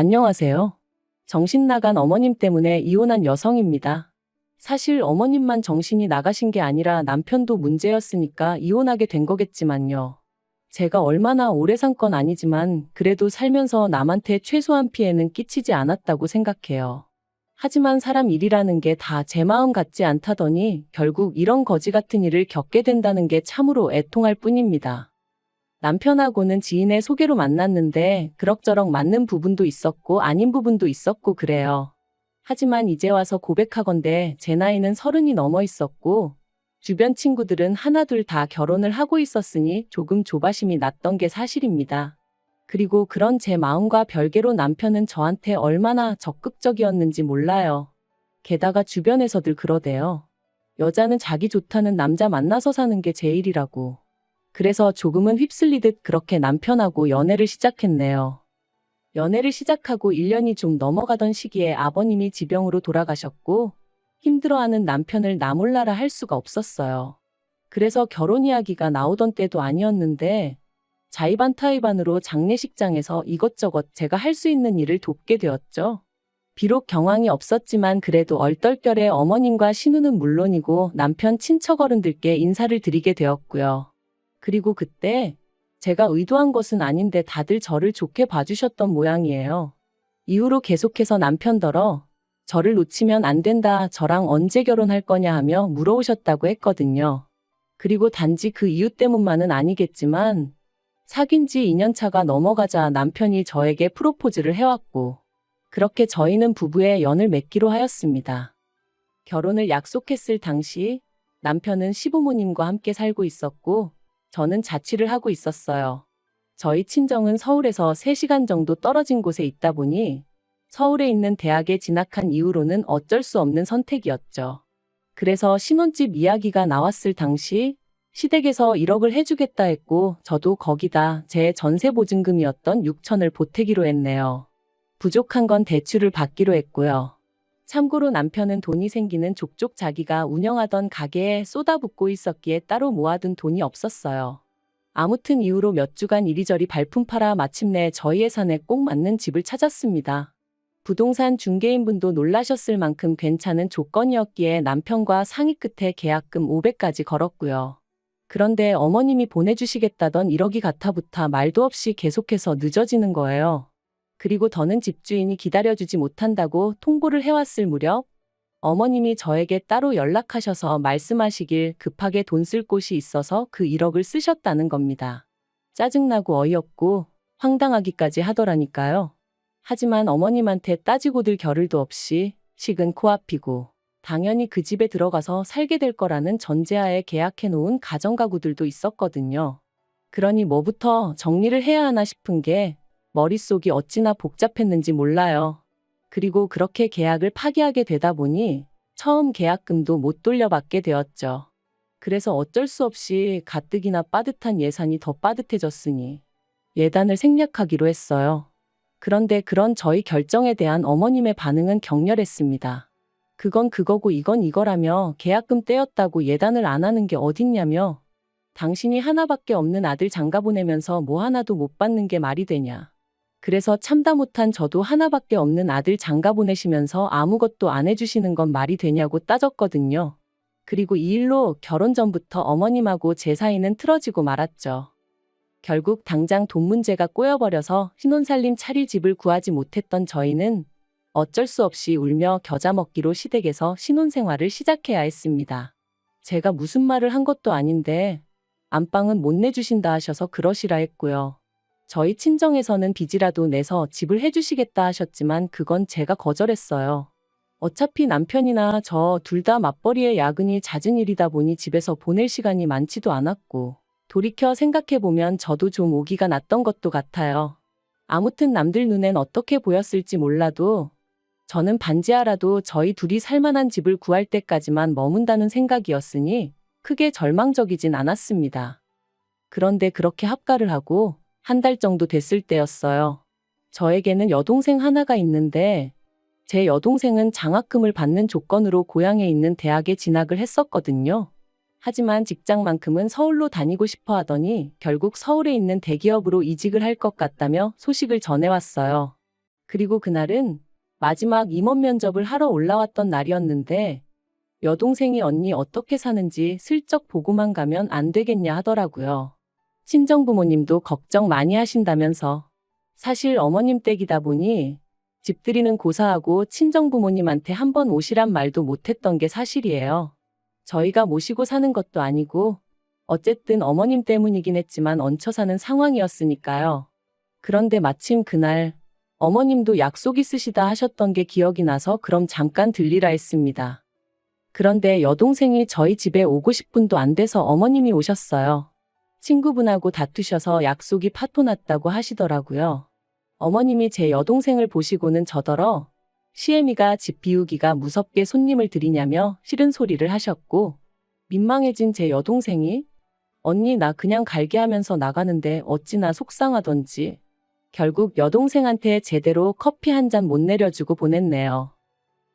안녕하세요. 정신 나간 어머님 때문에 이혼한 여성입니다. 사실 어머님만 정신이 나가신 게 아니라 남편도 문제였으니까 이혼하게 된 거겠지만요. 제가 얼마나 오래 산 건 아니지만 그래도 살면서 남한테 최소한 피해는 끼치지 않았다고 생각해요. 하지만 사람 일이라는 게 다 제 마음 같지 않다더니 결국 이런 거지 같은 일을 겪게 된다는 게 참으로 애통할 뿐입니다. 남편하고는 지인의 소개로 만났는데 그럭저럭 맞는 부분도 있었고 아닌 부분도 있었고 그래요. 하지만 이제 와서 고백하건대 제 나이는 30이 넘어 있었고 주변 친구들은 하나둘 다 결혼을 하고 있었으니 조금 조바심이 났던 게 사실입니다. 그리고 그런 제 마음과 별개로 남편은 저한테 얼마나 적극적이었는지 몰라요. 게다가 주변에서들 그러대요. 여자는 자기 좋다는 남자 만나서 사는 게 제일이라고. 그래서 조금은 휩쓸리듯 그렇게 남편하고 연애를 시작했네요. 연애를 시작하고 1년이 좀 넘어가던 시기에 아버님이 지병으로 돌아가셨고 힘들어하는 남편을 나 몰라라 할 수가 없었어요. 그래서 결혼 이야기가 나오던 때도 아니었는데 자의반타의반으로 장례식장에서 이것저것 제가 할 수 있는 일을 돕게 되었죠. 비록 경황이 없었지만 그래도 얼떨결에 어머님과 신우는 물론이고 남편 친척 어른들께 인사를 드리게 되었고요. 그리고 그때 제가 의도한 것은 아닌데 다들 저를 좋게 봐주셨던 모양이에요. 이후로 계속해서 남편더러 저를 놓치면 안 된다, 저랑 언제 결혼할 거냐 하며 물어오셨다고 했거든요. 그리고 단지 그 이유 때문만은 아니겠지만 사귄 지 2년 차가 넘어가자 남편이 저에게 프로포즈를 해왔고 그렇게 저희는 부부의 연을 맺기로 하였습니다. 결혼을 약속했을 당시 남편은 시부모님과 함께 살고 있었고 저는 자취를 하고 있었어요. 저희 친정은 서울에서 3시간 정도 떨어진 곳에 있다 보니 서울에 있는 대학에 진학한 이후로는 어쩔 수 없는 선택이었죠. 그래서 신혼집 이야기가 나왔을 당시 시댁에서 1억을 해주겠다 했고 저도 거기다 제 전세보증금이었던 6천을 보태기로 했네요. 부족한 건 대출을 받기로 했고요. 참고로 남편은 돈이 생기는 족족 자기가 운영하던 가게에 쏟아붓고 있었기에 따로 모아둔 돈이 없었어요. 아무튼 이후로 몇 주간 이리저리 발품 팔아 마침내 저희 예산에 꼭 맞는 집을 찾았습니다. 부동산 중개인분도 놀라셨을 만큼 괜찮은 조건이었기에 남편과 상의 끝에 계약금 500까지 걸었고요. 그런데 어머님이 보내주시겠다던 1억이 가타부타 말도 없이 계속해서 늦어지는 거예요. 그리고 더는 집주인이 기다려주지 못한다고 통보를 해왔을 무렵 어머님이 저에게 따로 연락하셔서 말씀하시길 급하게 돈 쓸 곳이 있어서 그 1억을 쓰셨다는 겁니다. 짜증나고 어이없고 황당하기까지 하더라니까요. 하지만 어머님한테 따지고들 겨를도 없이 식은 코앞이고 당연히 그 집에 들어가서 살게 될 거라는 전제하에 계약해놓은 가정가구들도 있었거든요. 그러니 뭐부터 정리를 해야 하나 싶은 게 머릿속이 어찌나 복잡했는지 몰라요. 그리고 그렇게 계약을 파기하게 되다 보니 처음 계약금도 못 돌려받게 되었죠. 그래서 어쩔 수 없이 가뜩이나 빠듯한 예산이 더 빠듯해졌으니 예단을 생략하기로 했어요. 그런데 그런 저희 결정에 대한 어머님의 반응은 격렬했습니다. 그건 그거고 이건 이거라며 계약금 떼었다고 예단을 안 하는 게 어딨냐며 당신이 하나밖에 없는 아들 장가 보내면서 뭐 하나도 못 받는 게 말이 되냐. 그래서 참다 못한 저도 하나밖에 없는 아들 장가 보내시면서 아무것도 안 해주시는 건 말이 되냐고 따졌거든요. 그리고 이 일로 결혼 전부터 어머님하고 제 사이는 틀어지고 말았죠. 결국 당장 돈 문제가 꼬여버려서 신혼살림 차릴 집을 구하지 못했던 저희는 어쩔 수 없이 울며 겨자 먹기로 시댁에서 신혼생활을 시작해야 했습니다. 제가 무슨 말을 한 것도 아닌데 안방은 못 내주신다 하셔서 그러시라 했고요. 저희 친정에서는 빚이라도 내서 집을 해주시겠다 하셨지만 그건 제가 거절했어요. 어차피 남편이나 저 둘 다 맞벌이에 야근이 잦은 일이다 보니 집에서 보낼 시간이 많지도 않았고 돌이켜 생각해보면 저도 좀 오기가 났던 것도 같아요. 아무튼 남들 눈엔 어떻게 보였을지 몰라도 저는 반지하라도 저희 둘이 살만한 집을 구할 때까지만 머문다는 생각이었으니 크게 절망적이진 않았습니다. 그런데 그렇게 합가를 하고 한 달 정도 됐을 때였어요. 저에게는 여동생 하나가 있는데 제 여동생은 장학금을 받는 조건으로 고향에 있는 대학에 진학을 했었거든요. 하지만 직장만큼은 서울로 다니고 싶어 하더니 결국 서울에 있는 대기업으로 이직을 할 것 같다며 소식을 전해왔어요. 그리고 그날은 마지막 임원 면접을 하러 올라왔던 날이었는데 여동생이 언니 어떻게 사는지 슬쩍 보고만 가면 안 되겠냐 하더라고요. 친정부모님도 걱정 많이 하신다면서. 사실 어머님 댁이다 보니 집들이는 고사하고 친정부모님한테 한 번 오시란 말도 못했던 게 사실이에요. 저희가 모시고 사는 것도 아니고 어쨌든 어머님 때문이긴 했지만 얹혀 사는 상황이었으니까요. 그런데 마침 그날 어머님도 약속 있으시다 하셨던 게 기억이 나서 그럼 잠깐 들리라 했습니다. 그런데 여동생이 저희 집에 오고 10분도 안 돼서 어머님이 오셨어요. 친구분하고 다투셔서 약속이 파토났다고 하시더라고요. 어머님이 제 여동생을 보시고는 저더러 시애미가 집 비우기가 무섭게 손님을 들이냐며 싫은 소리를 하셨고 민망해진 제 여동생이 언니 나 그냥 갈게 하면서 나가는데 어찌나 속상하던지 결국 여동생한테 제대로 커피 한 잔 못 내려주고 보냈네요.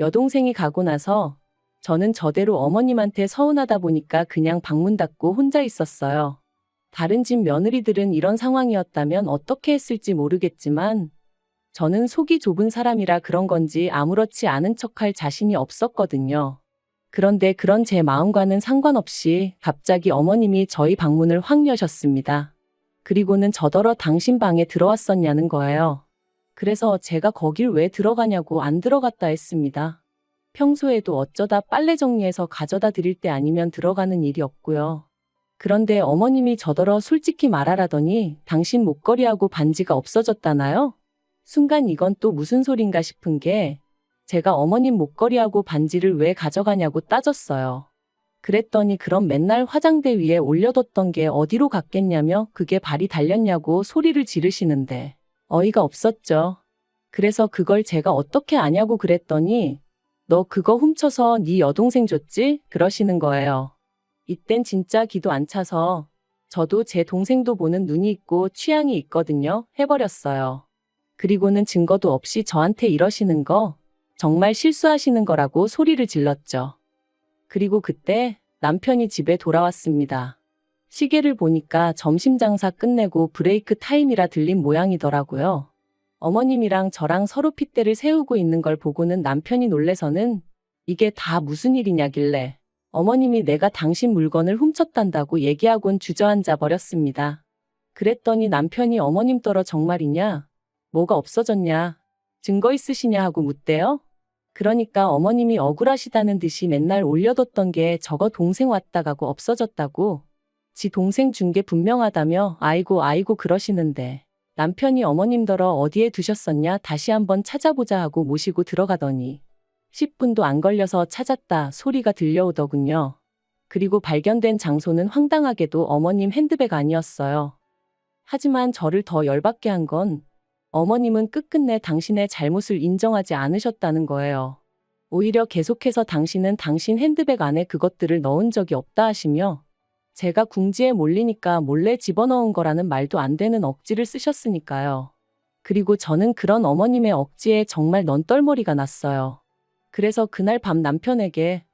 여동생이 가고 나서 저는 저대로 어머님한테 서운하다 보니까 그냥 방문 닫고 혼자 있었어요. 다른 집 며느리들은 이런 상황이었다면 어떻게 했을지 모르겠지만 저는 속이 좁은 사람이라 그런 건지 아무렇지 않은 척할 자신이 없었거든요. 그런데 그런 제 마음과는 상관없이 갑자기 어머님이 저희 방문을 확 여셨습니다. 그리고는 저더러 당신 방에 들어왔었냐는 거예요. 그래서 제가 거길 왜 들어가냐고 안 들어갔다 했습니다. 평소에도 어쩌다 빨래 정리해서 가져다 드릴 때 아니면 들어가는 일이 없고요. 그런데 어머님이 저더러 솔직히 말하라더니 당신 목걸이하고 반지가 없어졌다나요? 순간 이건 또 무슨 소린가 싶은 게 제가 어머님 목걸이하고 반지를 왜 가져가냐고 따졌어요. 그랬더니 그럼 맨날 화장대 위에 올려뒀던 게 어디로 갔겠냐며 그게 발이 달렸냐고 소리를 지르시는데 어이가 없었죠. 그래서 그걸 제가 어떻게 아냐고 그랬더니 너 그거 훔쳐서 네 여동생 줬지? 그러시는 거예요. 이땐 진짜 기도 안 차서 저도 제 동생도 보는 눈이 있고 취향이 있거든요. 해버렸어요. 그리고는 증거도 없이 저한테 이러시는 거 정말 실수하시는 거라고 소리를 질렀죠. 그리고 그때 남편이 집에 돌아왔습니다. 시계를 보니까 점심 장사 끝내고 브레이크 타임이라 들린 모양이더라고요. 어머님이랑 저랑 서로 핏대를 세우고 있는 걸 보고는 남편이 놀래서는 이게 다 무슨 일이냐길래 어머님이 내가 당신 물건을 훔쳤단다고 얘기하곤 주저앉아 버렸습니다. 그랬더니 남편이 어머님 떨어 정말이냐? 뭐가 없어졌냐? 증거 있으시냐 하고 묻대요. 그러니까 어머님이 억울하시다는 듯이 맨날 올려뒀던 게 저거 동생 왔다 가고 없어졌다고. 지 동생 준 게 분명하다며 아이고 그러시는데 남편이 어머님더러 어디에 두셨었냐 다시 한번 찾아보자 하고 모시고 들어가더니 10분도 안 걸려서 찾았다 소리가 들려오더군요. 그리고 발견된 장소는 황당하게도 어머님 핸드백 아니었어요. 하지만 저를 더 열받게 한 건 어머님은 끝끝내 당신의 잘못을 인정하지 않으셨다는 거예요. 오히려 계속해서 당신은 당신 핸드백 안에 그것들을 넣은 적이 없다 하시며 제가 궁지에 몰리니까 몰래 집어넣은 거라는 말도 안 되는 억지를 쓰셨으니까요. 그리고 저는 그런 어머님의 억지에 정말 넌떨머리가 났어요. 그래서 그날 밤 남편에게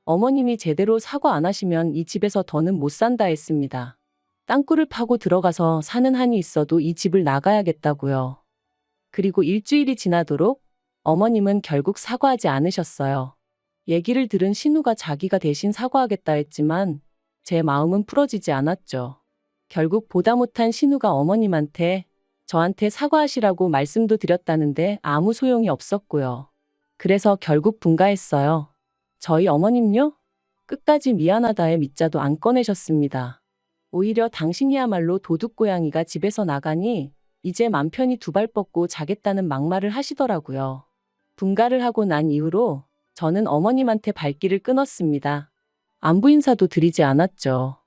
어머님이 제대로 사과 안 하시면 이 집에서 더는 못 산다 했습니다. 땅굴을 파고 들어가서 사는 한이 있어도 이 집을 나가야겠다고요. 그리고 일주일이 지나도록 어머님은 결국 사과하지 않으셨어요. 얘기를 들은 신우가 자기가 대신 사과하겠다 했지만 제 마음은 풀어지지 않았죠. 결국 보다 못한 신우가 어머님한테 저한테 사과하시라고 말씀도 드렸다는데 아무 소용이 없었고요. 그래서 결국 분가했어요. 저희 어머님요? 끝까지 미안하다의 밑자도 안 꺼내셨습니다. 오히려 당신이야말로 도둑고양이가 집에서 나가니 이제 맘 편히 두 발 뻗고 자겠다는 막말을 하시더라고요. 분가를 하고 난 이후로 저는 어머님한테 발길을 끊었습니다. 안부 인사도 드리지 않았죠.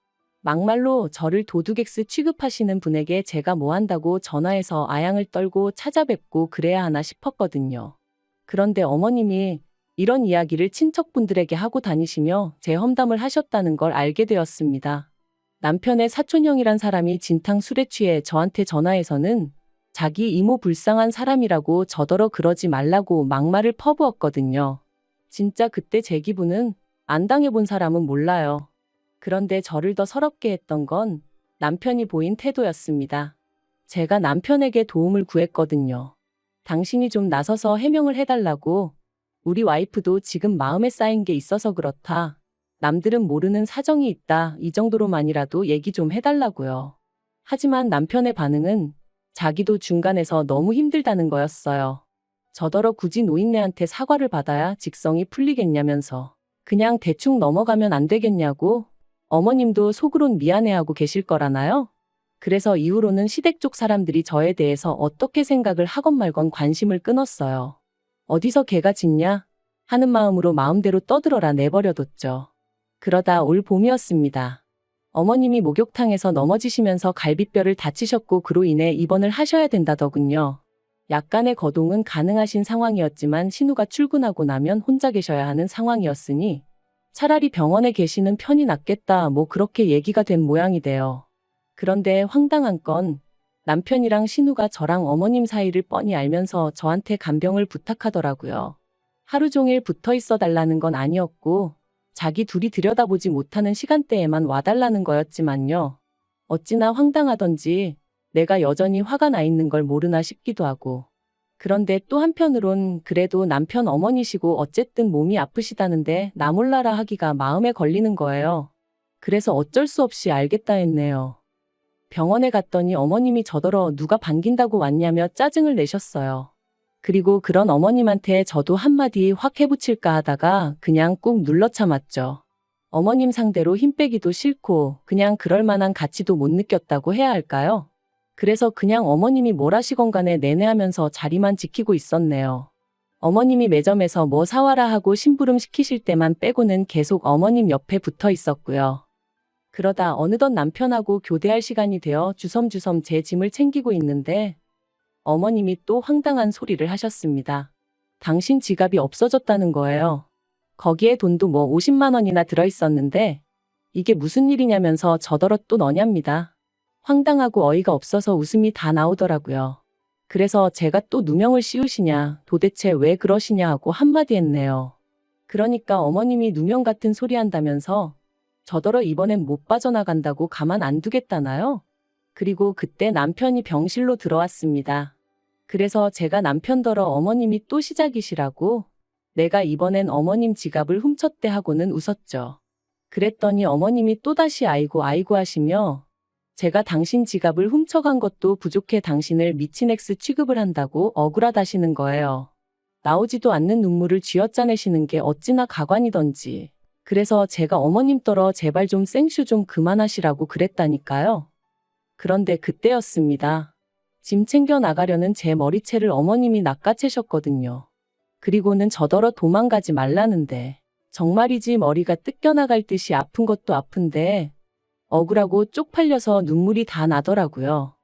막말로 저를 도둑엑스 취급하시는 분에게 제가 뭐 한다고 전화해서 아양을 떨고 찾아뵙고 그래야 하나 싶었거든요. 그런데 어머님이 이런 이야기를 친척분들에게 하고 다니시며 제 험담을 하셨다는 걸 알게 되었습니다. 남편의 사촌형이란 사람이 진탕 술에 취해 저한테 전화해서는 자기 이모 불쌍한 사람이라고 저더러 그러지 말라고 막말을 퍼부었거든요. 진짜 그때 제 기분은 안 당해본 사람은 몰라요. 그런데 저를 더 서럽게 했던 건 남편이 보인 태도였습니다. 제가 남편에게 도움을 구했거든요. 당신이 좀 나서서 해명을 해달라고. 우리 와이프도 지금 마음에 쌓인 게 있어서 그렇다. 남들은 모르는 사정이 있다. 이 정도로만이라도 얘기 좀 해달라고요. 하지만 남편의 반응은 자기도 중간에서 너무 힘들다는 거였어요. 저더러 굳이 노인네한테 사과를 받아야 직성이 풀리겠냐면서 그냥 대충 넘어가면 안 되겠냐고. 어머님도 속으론 미안해하고 계실 거라나요? 그래서 이후로는 시댁 쪽 사람들이 저에 대해서 어떻게 생각을 하건 말건 관심을 끊었어요. 어디서 개가 짖냐? 하는 마음으로 마음대로 떠들어라 내버려뒀죠. 그러다 올 봄이었습니다. 어머님이 목욕탕에서 넘어지시면서 갈비뼈를 다치셨고 그로 인해 입원을 하셔야 된다더군요. 약간의 거동은 가능하신 상황이었지만 신우가 출근하고 나면 혼자 계셔야 하는 상황이었으니 차라리 병원에 계시는 편이 낫겠다 뭐 그렇게 얘기가 된 모양이 돼요. 그런데 황당한 건 남편이랑 신우가 저랑 어머님 사이를 뻔히 알면서 저한테 간병을 부탁하더라고요. 하루 종일 붙어 있어 달라는 건 아니었고 자기 둘이 들여다보지 못하는 시간대에만 와달라는 거였지만요. 어찌나 황당하던지 내가 여전히 화가 나 있는 걸 모르나 싶기도 하고. 그런데 또 한편으론 그래도 남편 어머니시고 어쨌든 몸이 아프시다는데 나 몰라라 하기가 마음에 걸리는 거예요. 그래서 어쩔 수 없이 알겠다 했네요. 병원에 갔더니 어머님이 저더러 누가 반긴다고 왔냐며 짜증을 내셨어요. 그리고 그런 어머님한테 저도 한마디 확 해붙일까 하다가 그냥 꾹 눌러 참았죠. 어머님 상대로 힘 빼기도 싫고 그냥 그럴 만한 가치도 못 느꼈다고 해야 할까요? 그래서 그냥 어머님이 뭘 하시건 간에 내내하면서 자리만 지키고 있었네요. 어머님이 매점에서 뭐 사와라 하고 심부름 시키실 때만 빼고는 계속 어머님 옆에 붙어 있었고요. 그러다 어느덧 남편하고 교대할 시간이 되어 주섬주섬 제 짐을 챙기고 있는데 어머님이 또 황당한 소리를 하셨습니다. 당신 지갑이 없어졌다는 거예요. 거기에 돈도 뭐 50만 원이나 들어있었는데 이게 무슨 일이냐면서 저더러 또 너냐입니다. 황당하고 어이가 없어서 웃음이 다 나오더라고요. 그래서 제가 또 누명을 씌우시냐, 도대체 왜 그러시냐 하고 한마디 했네요. 그러니까 어머님이 누명 같은 소리 한다면서 저더러 이번엔 못 빠져나간다고 가만 안 두겠다나요? 그리고 그때 남편이 병실로 들어왔습니다. 그래서 제가 남편더러 어머님이 또 시작이시라고 내가 이번엔 어머님 지갑을 훔쳤대 하고는 웃었죠. 그랬더니 어머님이 또다시 아이고 아이고 하시며 제가 당신 지갑을 훔쳐간 것도 부족해 당신을 미친 X 취급을 한다고 억울하다시는 거예요. 나오지도 않는 눈물을 쥐어짜내시는 게 어찌나 가관이던지. 그래서 제가 어머님 떨어 제발 좀 생쇼 좀 그만하시라고 그랬다니까요. 그런데 그때였습니다. 짐 챙겨 나가려는 제 머리채를 어머님이 낚아채셨거든요. 그리고는 저더러 도망가지 말라는데 정말이지 머리가 뜯겨나갈 듯이 아픈 것도 아픈데 억울하고 쪽팔려서 눈물이 다 나더라고요.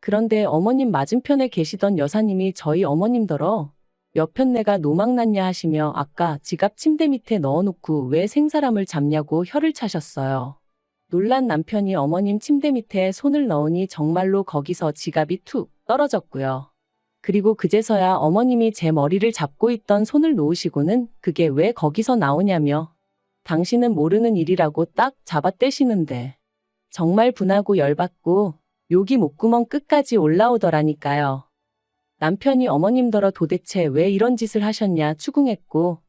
그런데 어머님 맞은편에 계시던 여사님이 저희 어머님더러 몇 편 내가 노망났냐 하시며 아까 지갑 침대 밑에 넣어놓고 왜 생사람을 잡냐고 혀를 차셨어요. 놀란 남편이 어머님 침대 밑에 손을 넣으니 정말로 거기서 지갑이 툭 떨어졌고요. 그리고 그제서야 어머님이 제 머리를 잡고 있던 손을 놓으시고는 그게 왜 거기서 나오냐며 당신은 모르는 일이라고 딱 잡아떼시는데 정말 분하고 열받고 욕이 목구멍 끝까지 올라오더라니까요. 남편이 어머님더러 도대체 왜 이런 짓을 하셨냐 추궁했고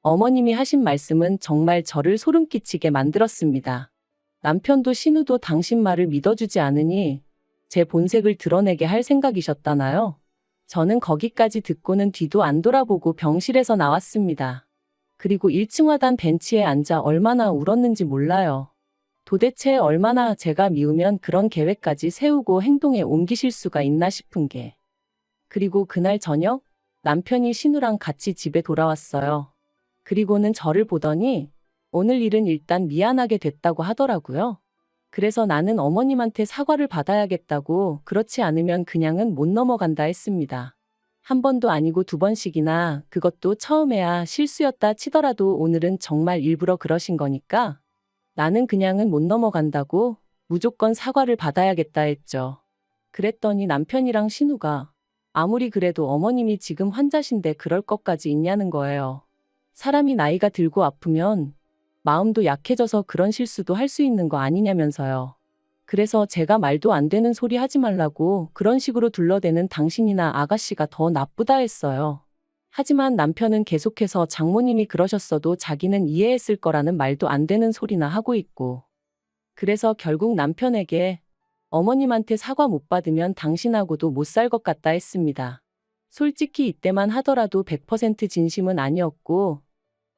어머님이 하신 말씀은 정말 저를 소름 끼치게 만들었습니다. 남편도 신우도 당신 말을 믿어주지 않으니 제 본색을 드러내게 할 생각이셨다나요? 저는 거기까지 듣고는 뒤도 안 돌아보고 병실에서 나왔습니다. 그리고 1층 하단 벤치에 앉아 얼마나 울었는지 몰라요. 도대체 얼마나 제가 미우면 그런 계획까지 세우고 행동에 옮기실 수가 있나 싶은 게. 그리고 그날 저녁 남편이 신우랑 같이 집에 돌아왔어요. 그리고는 저를 보더니 오늘 일은 일단 미안하게 됐다고 하더라고요. 그래서 나는 어머님한테 사과를 받아야겠다고 그렇지 않으면 그냥은 못 넘어간다 했습니다. 한 번도 아니고 두 번씩이나 그것도 처음에야 실수였다 치더라도 오늘은 정말 일부러 그러신 거니까 나는 그냥은 못 넘어간다고 무조건 사과를 받아야겠다 했죠. 그랬더니 남편이랑 신우가 아무리 그래도 어머님이 지금 환자신데 그럴 것까지 있냐는 거예요. 사람이 나이가 들고 아프면 마음도 약해져서 그런 실수도 할 수 있는 거 아니냐면서요. 그래서 제가 말도 안 되는 소리 하지 말라고 그런 식으로 둘러대는 당신이나 아가씨가 더 나쁘다 했어요. 하지만 남편은 계속해서 장모님이 그러셨어도 자기는 이해했을 거라는 말도 안 되는 소리나 하고 있고. 그래서 결국 남편에게 어머님한테 사과 못 받으면 당신하고도 못 살 것 같다 했습니다. 솔직히 이때만 하더라도 100% 진심은 아니었고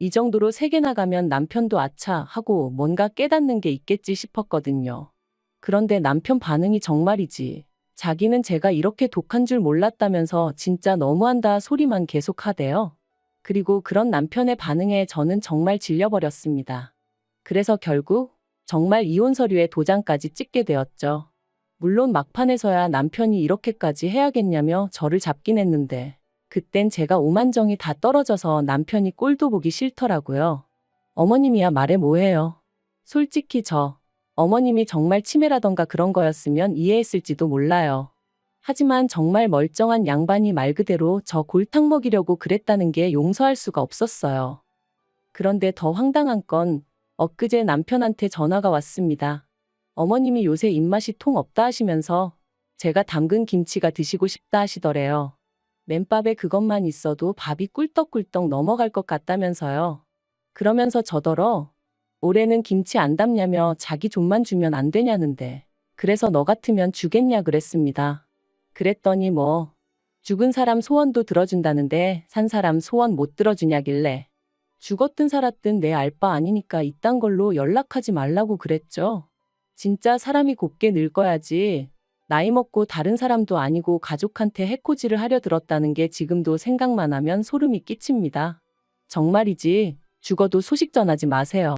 이 정도로 세게 나가면 남편도 아차 하고 뭔가 깨닫는 게 있겠지 싶었거든요. 그런데 남편 반응이 정말이지. 자기는 제가 이렇게 독한 줄 몰랐다면서 진짜 너무한다 소리만 계속 하대요. 그리고 그런 남편의 반응에 저는 정말 질려버렸습니다. 그래서 결국 정말 이혼 서류에 도장까지 찍게 되었죠. 물론 막판에서야 남편이 이렇게까지 해야겠냐며 저를 잡긴 했는데 그땐 제가 오만정이 다 떨어져서 남편이 꼴도 보기 싫더라고요. 어머님이야 말해 뭐해요. 솔직히 어머님이 정말 치매라던가 그런 거였으면 이해했을지도 몰라요. 하지만 정말 멀쩡한 양반이 말 그대로 저 골탕 먹이려고 그랬다는 게 용서할 수가 없었어요. 그런데 더 황당한 건 엊그제 남편한테 전화가 왔습니다. 어머님이 요새 입맛이 통 없다 하시면서 제가 담근 김치가 드시고 싶다 하시더래요. 맨밥에 그것만 있어도 밥이 꿀떡꿀떡 넘어갈 것 같다면서요. 그러면서 저더러 올해는 김치 안 담냐며 자기 좀만 주면 안 되냐는데 그래서 너 같으면 주겠냐 그랬습니다. 그랬더니 죽은 사람 소원도 들어준다는데 산 사람 소원 못 들어주냐길래 죽었든 살았든 내 알 바 아니니까 이딴 걸로 연락하지 말라고 그랬죠. 진짜 사람이 곱게 늙어야지 나이 먹고 다른 사람도 아니고 가족한테 해코지를 하려 들었다는 게 지금도 생각만 하면 소름이 끼칩니다. 정말이지 죽어도 소식 전하지 마세요.